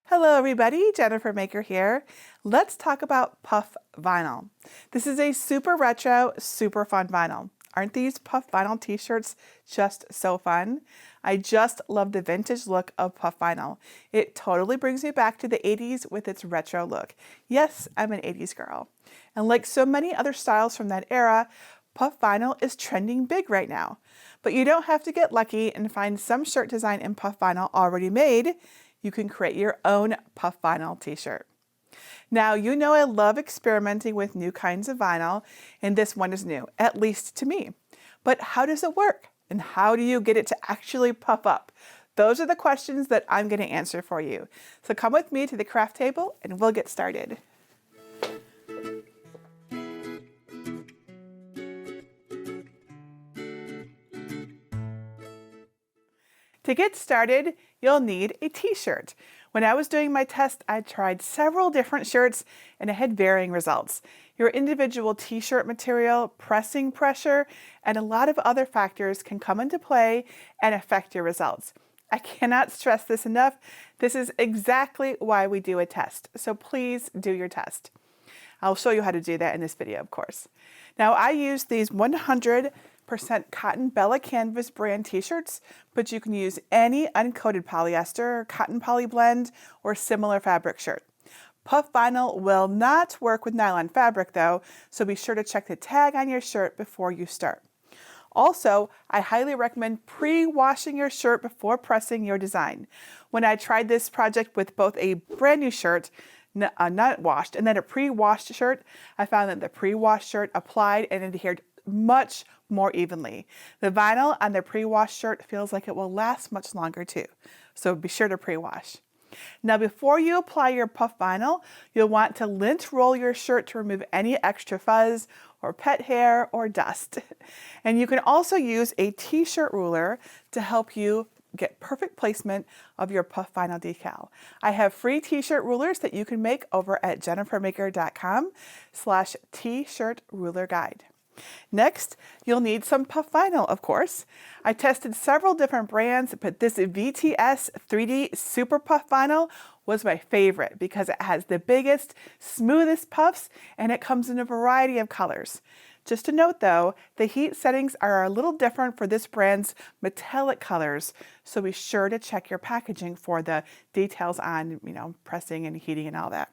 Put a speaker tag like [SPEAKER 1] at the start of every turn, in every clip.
[SPEAKER 1] Hello everybody, Jennifer Maker here. Let's talk about Puff Vinyl. This is a super retro, super fun vinyl. Aren't these Puff Vinyl t-shirts just so fun? I just love the vintage look of Puff Vinyl. It totally brings me back to the 80s with its retro look. Yes, I'm an 80s girl. And like so many other styles from that era, Puff Vinyl is trending big right now. But you don't have to get lucky and find some shirt design in Puff Vinyl already made. You can create your own Puff Vinyl t-shirt. Now, you know I love experimenting with new kinds of vinyl, and this one is new, at least to me. But how does it work? And how do you get it to actually puff up? Those are the questions that I'm going to answer for you. So come with me to the craft table and we'll get started. To get started, you'll need a t-shirt. When I was doing my test, I tried several different shirts and I had varying results. Your individual t-shirt material, pressing pressure, and a lot of other factors can come into play and affect your results. I cannot stress this enough. This is exactly why we do a test. So please do your test. I'll show you how to do that in this video, of course. Now, I use these 100% cotton Bella Canvas brand t-shirts, but you can use any uncoated polyester, cotton poly blend, or similar fabric shirt. Puff Vinyl will not work with nylon fabric though, so be sure to check the tag on your shirt before you start. Also, I highly recommend pre-washing your shirt before pressing your design. When I tried this project with both a brand new shirt, not washed, and then a pre-washed shirt, I found that the pre-washed shirt applied and adhered much more evenly. The vinyl on the pre-washed shirt feels like it will last much longer too, so be sure to pre-wash. Now, before you apply your Puff Vinyl, you'll want to lint roll your shirt to remove any extra fuzz or pet hair or dust. And you can also use a t-shirt ruler to help you get perfect placement of your Puff Vinyl decal. I have free t-shirt rulers that you can make over at jennifermaker.com/t-shirt ruler guide. Next, you'll need some Puff Vinyl, of course. I tested several different brands, but this VTS 3D Super Puff Vinyl was my favorite because it has the biggest, smoothest puffs, and it comes in a variety of colors. Just a note though, the heat settings are a little different for this brand's metallic colors, so be sure to check your packaging for the details on, pressing and heating and all that.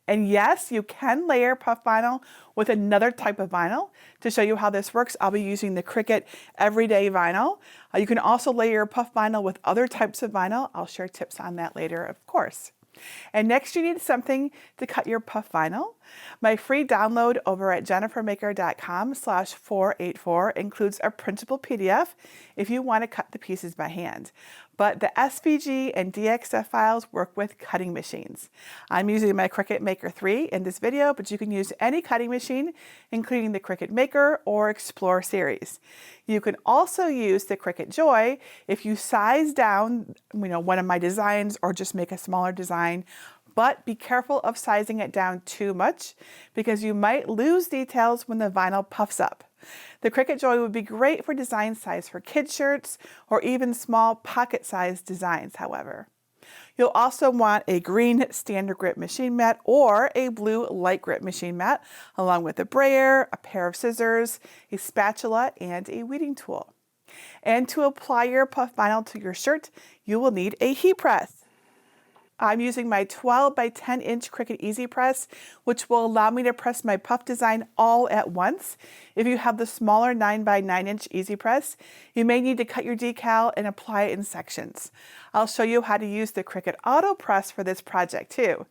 [SPEAKER 1] And yes, you can layer Puff Vinyl with another type of vinyl. To show you how this works, I'll be using the Cricut Everyday Vinyl. You can also layer your Puff Vinyl with other types of vinyl. I'll share tips on that later, of course. And next you need something to cut your Puff Vinyl. My free download over at jennifermaker.com/484 includes a printable PDF if you want to cut the pieces by hand. But the SVG and DXF files work with cutting machines. I'm using my Cricut Maker 3 in this video, but you can use any cutting machine, including the Cricut Maker or Explore series. You can also use the Cricut Joy if you size down one of my designs or just make a smaller design, but be careful of sizing it down too much because you might lose details when the vinyl puffs up. The Cricut Joy would be great for design size for kids shirts or even small pocket-sized designs, however. You'll also want a green standard grip machine mat or a blue light grip machine mat, along with a brayer, a pair of scissors, a spatula, and a weeding tool. And to apply your Puff Vinyl to your shirt, you will need a heat press. I'm using my 12 by 10 inch Cricut EasyPress, which will allow me to press my puff design all at once. If you have the smaller 9 by 9 inch EasyPress, you may need to cut your decal and apply it in sections. I'll show you how to use the Cricut Auto Press for this project too.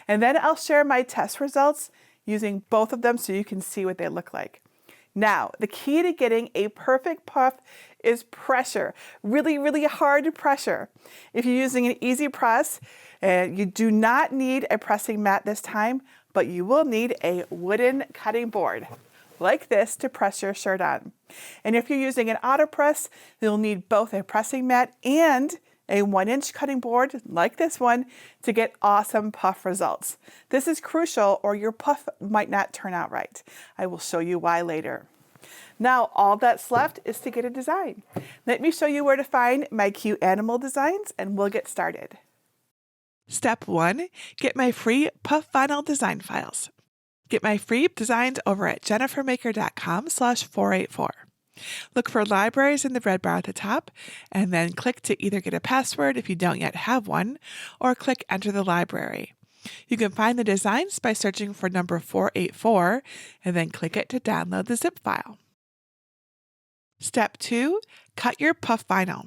[SPEAKER 1] And then I'll share my test results using both of them so you can see what they look like. Now, the key to getting a perfect puff is pressure. Really, really hard pressure. If you're using an EasyPress, you do not need a pressing mat this time, but you will need a wooden cutting board like this to press your shirt on. And if you're using an auto press, you'll need both a pressing mat and a 1-inch cutting board like this one to get awesome puff results. This is crucial or your puff might not turn out right. I will show you why later. Now all that's left is to get a design. Let me show you where to find my cute animal designs and we'll get started. Step 1. Get my free Puff Vinyl design files. Get my free designs over at jennifermaker.com/484. Look for libraries in the red bar at the top, and then click to either get a password if you don't yet have one, or click Enter the library. You can find the designs by searching for number 484, and then click it to download the zip file. Step 2. Cut your Puff Vinyl.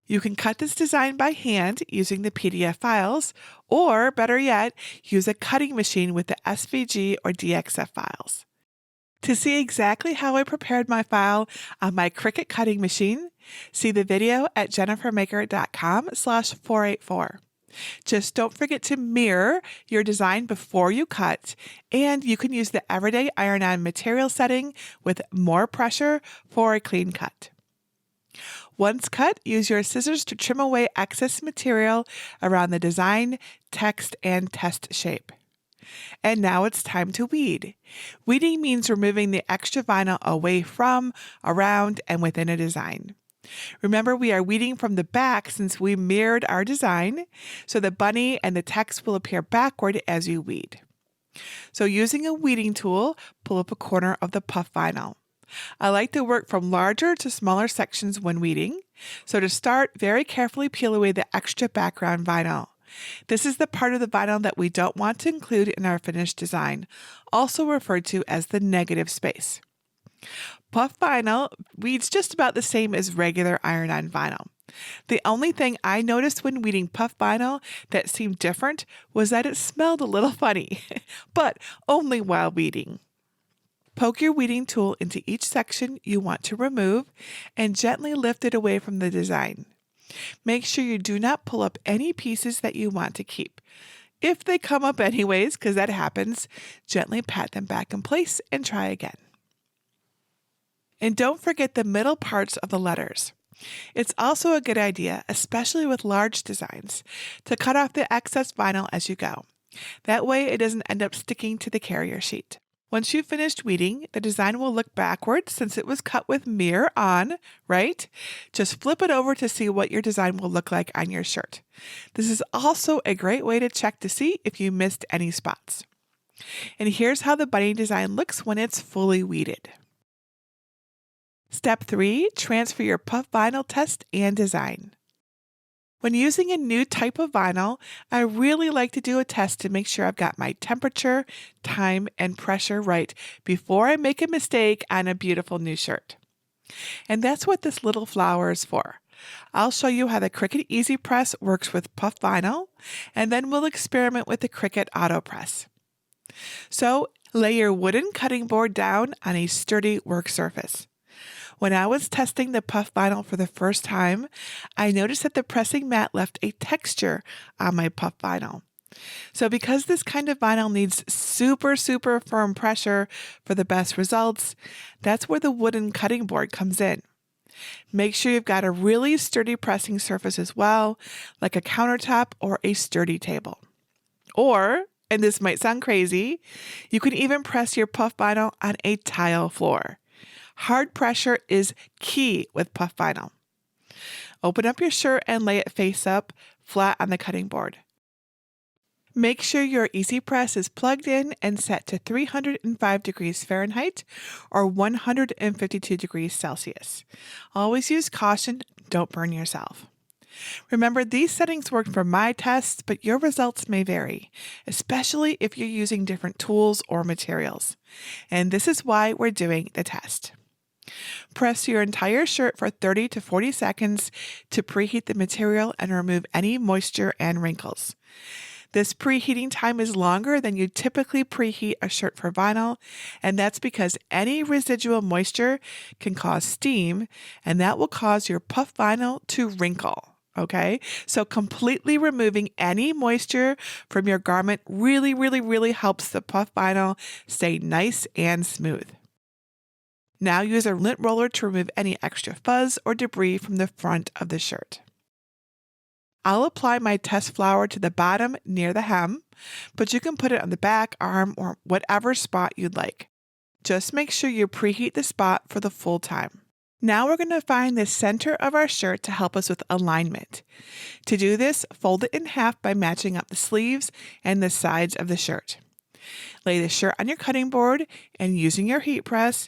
[SPEAKER 1] You can cut this design by hand using the PDF files, or better yet, use a cutting machine with the SVG or DXF files. To see exactly how I prepared my file on my Cricut cutting machine, see the video at jennifermaker.com/484. Just don't forget to mirror your design before you cut, and you can use the Everyday Iron-On material setting with more pressure for a clean cut. Once cut, use your scissors to trim away excess material around the design, text, and test shape. And now it's time to weed. Weeding means removing the extra vinyl away from, around, and within a design. Remember, we are weeding from the back since we mirrored our design, so the bunny and the text will appear backward as you weed. So using a weeding tool, pull up a corner of the Puff Vinyl. I like to work from larger to smaller sections when weeding. So to start, very carefully peel away the extra background vinyl. This is the part of the vinyl that we don't want to include in our finished design, also referred to as the negative space. Puff vinyl weeds just about the same as regular iron-on vinyl. The only thing I noticed when weeding puff vinyl that seemed different was that it smelled a little funny, but only while weeding. Poke your weeding tool into each section you want to remove and gently lift it away from the design. Make sure you do not pull up any pieces that you want to keep. If they come up anyways, because that happens, gently pat them back in place and try again. And don't forget the middle parts of the letters. It's also a good idea, especially with large designs, to cut off the excess vinyl as you go. That way it doesn't end up sticking to the carrier sheet. Once you've finished weeding, the design will look backward since it was cut with mirror on, right? Just flip it over to see what your design will look like on your shirt. This is also a great way to check to see if you missed any spots. And here's how the bunny design looks when it's fully weeded. Step 3, transfer your puff vinyl test and design. When using a new type of vinyl, I really like to do a test to make sure I've got my temperature, time, and pressure right before I make a mistake on a beautiful new shirt. And that's what this little flower is for. I'll show you how the Cricut EasyPress works with puff vinyl, and then we'll experiment with the Cricut AutoPress. So, lay your wooden cutting board down on a sturdy work surface. When I was testing the puff vinyl for the first time, I noticed that the pressing mat left a texture on my puff vinyl. So because this kind of vinyl needs super firm pressure for the best results, that's where the wooden cutting board comes in. Make sure you've got a really sturdy pressing surface as well, like a countertop or a sturdy table. Or, and this might sound crazy, you can even press your puff vinyl on a tile floor. Hard pressure is key with puff vinyl. Open up your shirt and lay it face up, flat on the cutting board. Make sure your EasyPress is plugged in and set to 305 degrees Fahrenheit or 152 degrees Celsius. Always use caution, don't burn yourself. Remember, these settings worked for my tests, but your results may vary, especially if you're using different tools or materials. And this is why we're doing the test. Press your entire shirt for 30 to 40 seconds to preheat the material and remove any moisture and wrinkles. This preheating time is longer than you typically preheat a shirt for vinyl, and that's because any residual moisture can cause steam, and that will cause your puff vinyl to wrinkle. Okay, so completely removing any moisture from your garment really helps the puff vinyl stay nice and smooth. Now use a lint roller to remove any extra fuzz or debris from the front of the shirt. I'll apply my test flower to the bottom near the hem, but you can put it on the back, arm, or whatever spot you'd like. Just make sure you preheat the spot for the full time. Now we're going to find the center of our shirt to help us with alignment. To do this, fold it in half by matching up the sleeves and the sides of the shirt. Lay the shirt on your cutting board and using your heat press,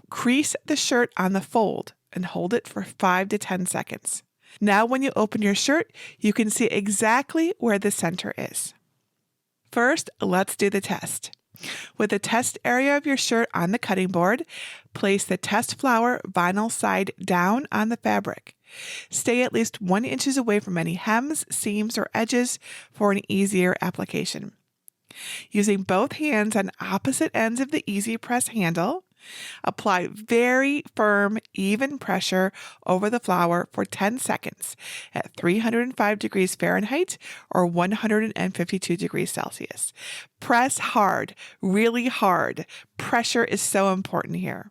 [SPEAKER 1] crease the shirt on the fold and hold it for 5 to 10 seconds. Now when you open your shirt, you can see exactly where the center is. First, let's do the test. With the test area of your shirt on the cutting board, place the test flower vinyl side down on the fabric. Stay at least 1 inch away from any hems, seams, or edges for an easier application. Using both hands on opposite ends of the EasyPress handle, apply very firm, even pressure over the flower for 10 seconds at 305 degrees Fahrenheit or 152 degrees Celsius. Press hard, really hard. Pressure is so important here.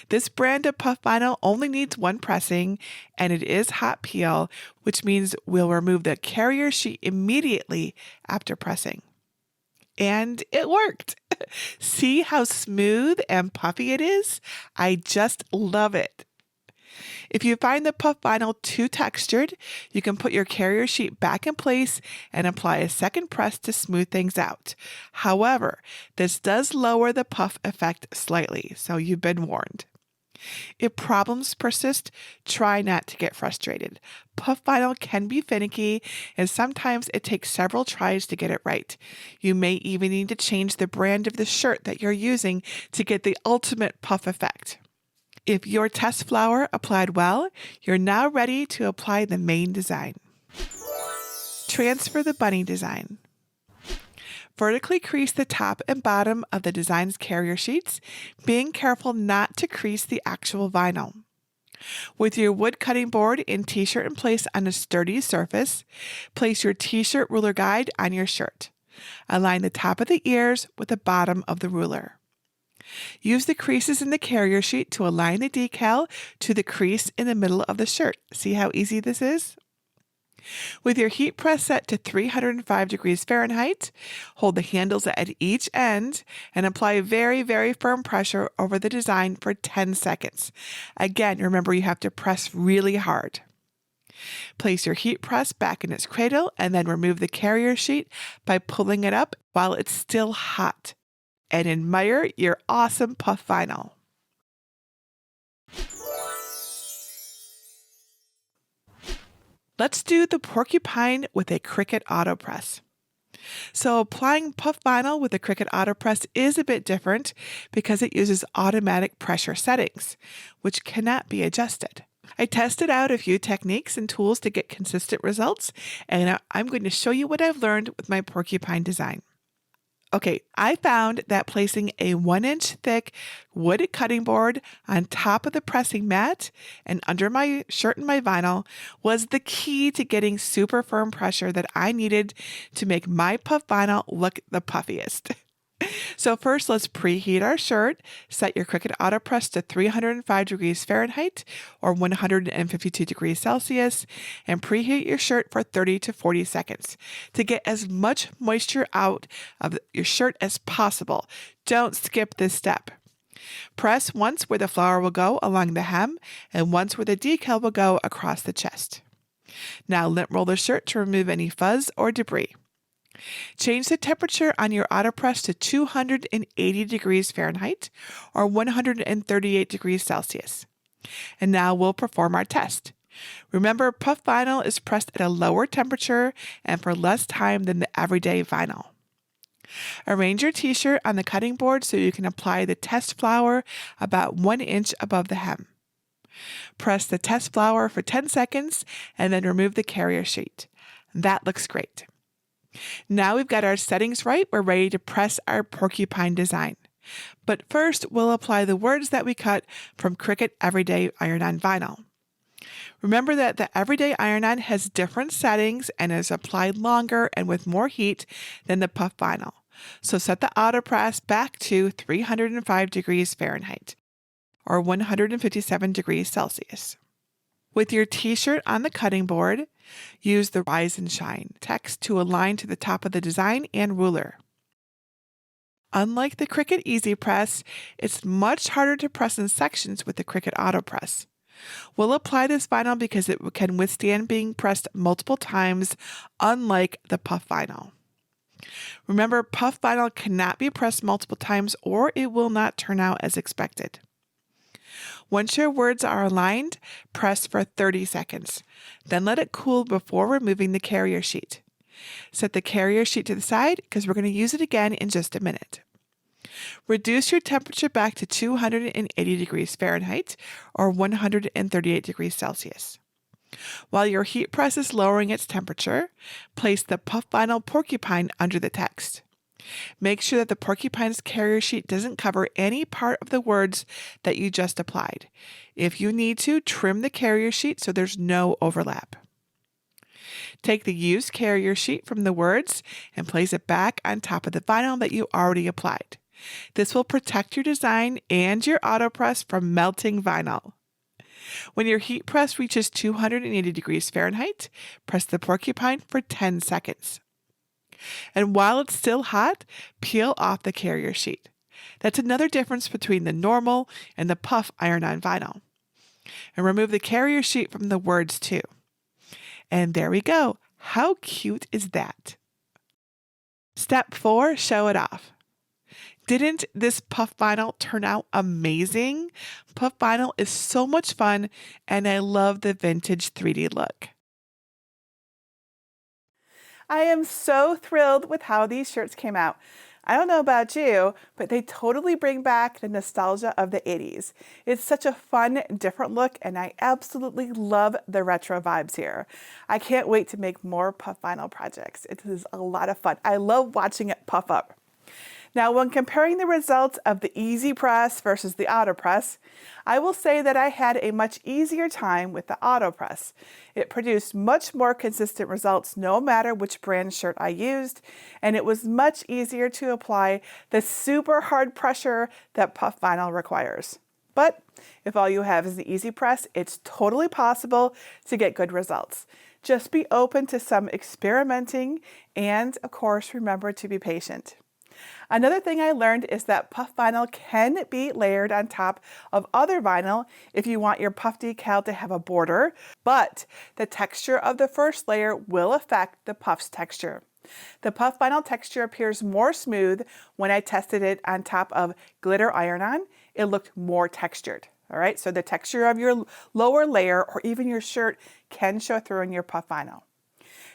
[SPEAKER 1] This brand of puff vinyl only needs 1 pressing, and it is hot peel, which means we'll remove the carrier sheet immediately after pressing. And it worked. See how smooth and puffy it is? I just love it. If you find the puff vinyl too textured, you can put your carrier sheet back in place and apply a second press to smooth things out. However, this does lower the puff effect slightly, so you've been warned. If problems persist, try not to get frustrated. Puff vinyl can be finicky, and sometimes it takes several tries to get it right. You may even need to change the brand of the shirt that you're using to get the ultimate puff effect. If your test flower applied well, you're now ready to apply the main design. Transfer the bunny design. Vertically crease the top and bottom of the design's carrier sheets, being careful not to crease the actual vinyl. With your wood cutting board and t-shirt in place on a sturdy surface, place your t-shirt ruler guide on your shirt. Align the top of the ears with the bottom of the ruler. Use the creases in the carrier sheet to align the decal to the crease in the middle of the shirt. See how easy this is? With your heat press set to 305 degrees Fahrenheit, hold the handles at each end and apply very, very firm pressure over the design for 10 seconds. Again, remember you have to press really hard. Place your heat press back in its cradle and then remove the carrier sheet by pulling it up while it's still hot. And admire your awesome puff vinyl. Let's do the Porcupine with a Cricut AutoPress. So applying puff vinyl with the Cricut AutoPress is a bit different because it uses automatic pressure settings, which cannot be adjusted. I tested out a few techniques and tools to get consistent results, and I'm going to show you what I've learned with my Porcupine design. Okay, I found that placing a 1-inch thick wood cutting board on top of the pressing mat and under my shirt and my vinyl was the key to getting super firm pressure that I needed to make my puff vinyl look the puffiest. So first, let's preheat our shirt. Set your Cricut AutoPress to 305 degrees Fahrenheit or 152 degrees Celsius and preheat your shirt for 30 to 40 seconds to get as much moisture out of your shirt as possible. Don't skip this step. Press once where the flower will go along the hem and once where the decal will go across the chest. Now lint roll the shirt to remove any fuzz or debris. Change the temperature on your AutoPress to 280 degrees Fahrenheit or 138 degrees Celsius. And now we'll perform our test. Remember, puff vinyl is pressed at a lower temperature and for less time than the everyday vinyl. Arrange your t-shirt on the cutting board so you can apply the test flower about 1 inch above the hem. Press the test flower for 10 seconds and then remove the carrier sheet. That looks great. Now we've got our settings right, we're ready to press our Porcupine design. But first, we'll apply the words that we cut from Cricut Everyday Iron-On Vinyl. Remember that the Everyday Iron-On has different settings and is applied longer and with more heat than the puff vinyl. So set the AutoPress back to 305 degrees Fahrenheit or 157 degrees Celsius. With your t-shirt on the cutting board, use the Rise and Shine text to align to the top of the design and ruler. Unlike the Cricut EasyPress, it's much harder to press in sections with the Cricut AutoPress. We'll apply this vinyl because it can withstand being pressed multiple times, unlike the puff vinyl. Remember, puff vinyl cannot be pressed multiple times or it will not turn out as expected. Once your words are aligned, press for 30 seconds. Then let it cool before removing the carrier sheet. Set the carrier sheet to the side because we're going to use it again in just a minute. Reduce your temperature back to 280 degrees Fahrenheit or 138 degrees Celsius. While your heat press is lowering its temperature, place the puff vinyl Porcupine under the text. Make sure that the Porcupine's carrier sheet doesn't cover any part of the words that you just applied. If you need to, trim the carrier sheet so there's no overlap. Take the used carrier sheet from the words and place it back on top of the vinyl that you already applied. This will protect your design and your AutoPress from melting vinyl. When your heat press reaches 280 degrees Fahrenheit, press the Porcupine for 10 seconds. And while it's still hot, peel off the carrier sheet. That's another difference between the normal and the puff iron-on vinyl. And remove the carrier sheet from the words too. And there we go. How cute is that? Step 4, show it off. Didn't this puff vinyl turn out amazing? Puff vinyl is so much fun, and I love the vintage 3D look. I am so thrilled with how these shirts came out. I don't know about you, but they totally bring back the nostalgia of the 80s. It's such a fun, different look, and I absolutely love the retro vibes here. I can't wait to make more puff vinyl projects. It is a lot of fun. I love watching it puff up. Now, when comparing the results of the EasyPress versus the AutoPress, I will say that I had a much easier time with the AutoPress. It produced much more consistent results no matter which brand shirt I used, and it was much easier to apply the super hard pressure that puff vinyl requires. But if all you have is the EasyPress, it's totally possible to get good results. Just be open to some experimenting and, of course, remember to be patient. Another thing I learned is that puff vinyl can be layered on top of other vinyl if you want your puff decal to have a border, but the texture of the first layer will affect the puff's texture. The puff vinyl texture appears more smooth when I tested it on top of glitter iron-on. It looked more textured. All right, so the texture of your lower layer or even your shirt can show through in your puff vinyl.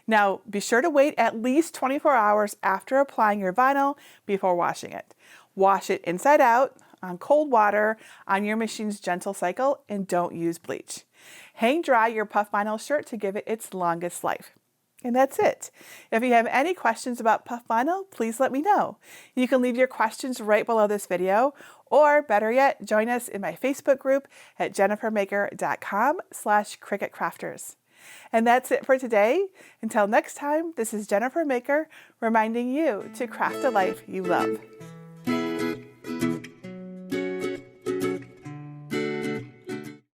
[SPEAKER 1] Now, be sure to wait at least 24 hours after applying your vinyl before washing it. Wash it inside out on cold water on your machine's gentle cycle and don't use bleach. Hang dry your puff vinyl shirt to give it its longest life. And that's it. If you have any questions about puff vinyl, please let me know. You can leave your questions right below this video, or better yet, join us in my Facebook group at jennifermaker.com/CricutCrafters. And that's it for today. Until next time, this is Jennifer Maker reminding you to craft a life you love.